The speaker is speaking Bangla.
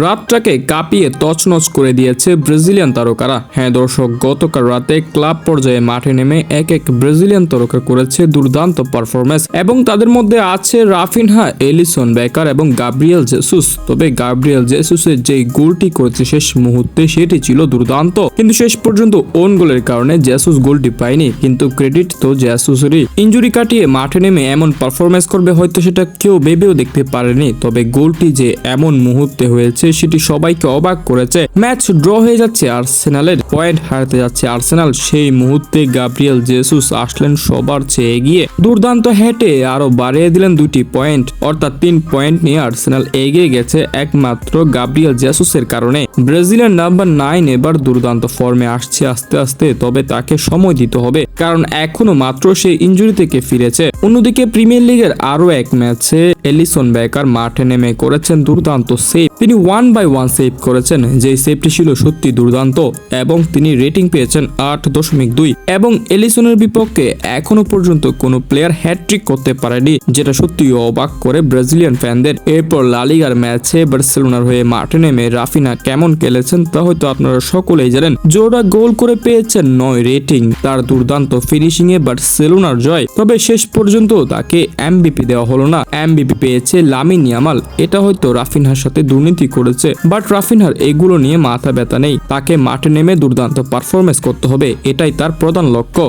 রাতটাকে কাঁপিয়ে তছনছ করে দিয়েছে ব্রাজিলিয়ান তারকারা। হ্যাঁ দর্শক, গতকাল রাতে ক্লাব পর্যায়ে মাঠে নেমে এক এক ব্রাজিলিয়ান তারকা করেছে দুর্দান্ত পারফরমেন্স এবং তাদের মধ্যে আছে রাফিনহা, এলিসন বেকার এবং গাব্রিয়েল জেসুস। তবে গাব্রিয়েল জেসুসের যে গোলটি করেছে শেষ মুহূর্তে সেটি ছিল দুর্দান্ত, কিন্তু শেষ পর্যন্ত ওন গোলের কারণে জেসুস গোলটি পায়নি। কিন্তু ক্রেডিট তো জেসুসেরই। ইনজুরি কাটিয়ে মাঠে নেমে এমন পারফরমেন্স করবে হয়তো সেটা কেউ ভেবেও দেখতে পারেনি। তবে গোলটি যে এমন মুহূর্তে হয়েছে সেটি সবাইকে অবাক করেছে। ম্যাচ ড্র হয়ে যাচ্ছে আর্সেনালের, পয়েন্ট হারাতে যাচ্ছে আর্সেনাল, সেই মুহূর্তে গাব্রিয়েল জেসুস আসলেন সবার চেয়ে এগিয়ে, দুর্দান্ত হেঁটে আরো বাড়িয়ে দিলেন 2টি পয়েন্ট, অর্থাৎ 3 পয়েন্ট নিয়ে আর্সেনাল এগিয়ে গেছে একমাত্র গাব্রিয়েল জেসুসের কারণে। ব্রাজিলের নাম্বার 9 এবার দুর্দান্ত ফর্মে আসছে আস্তে আস্তে, তবে তাকে সময় দিতে হবে কারণ এখনো মাত্র সে ইনজুরি থেকে ফিরেছে। অন্যদিকে প্রিমিয়ার লিগের আরো এক ম্যাচে এলিসন বেকার মাঠে নেমে করেছেন দুর্দান্ত সেভ। তিনি 1/1 সেভ করেছেন, যে সেভটি ছিল সত্যি দুর্দান্ত এবং তিনি রেটিং পেয়েছেন 8.2 এবং এলিসনের বিপক্ষে এখনো পর্যন্ত কোনো প্লেয়ার হ্যাটট্রিক করতে পারেনি, যেটা সত্যি অবাক করে ব্রাজিলিয়ান ফ্যানদের। এরপর লা লিগার ম্যাচে বার্সেলোনার হয়ে মাঠে নেমে রাফিনা কেমন খেলেছেন তা হয়তো আপনারা সকলেই জানেন। জোড়া গোল করে পেয়েছেন 9 রেটিং, তার দুর্দান্ত ফিনিশিং এ বার্সেলোনার জয়। তবে শেষ পর্যন্ত তাকে এমভিপি দেওয়া হলো না, এমভিপি পেয়েছে লামিন ইয়ামাল। এটা হয়তো রাফিনহার সাথে দুর্নীতি করেছে, বাট রাফিনহার এগুলো নিয়ে মাথা ব্যথা নেই, তাকে মাঠে নেমে দুর্দান্ত পারফরমেন্স করতে হবে, এটাই তার প্রধান লক্ষ্য।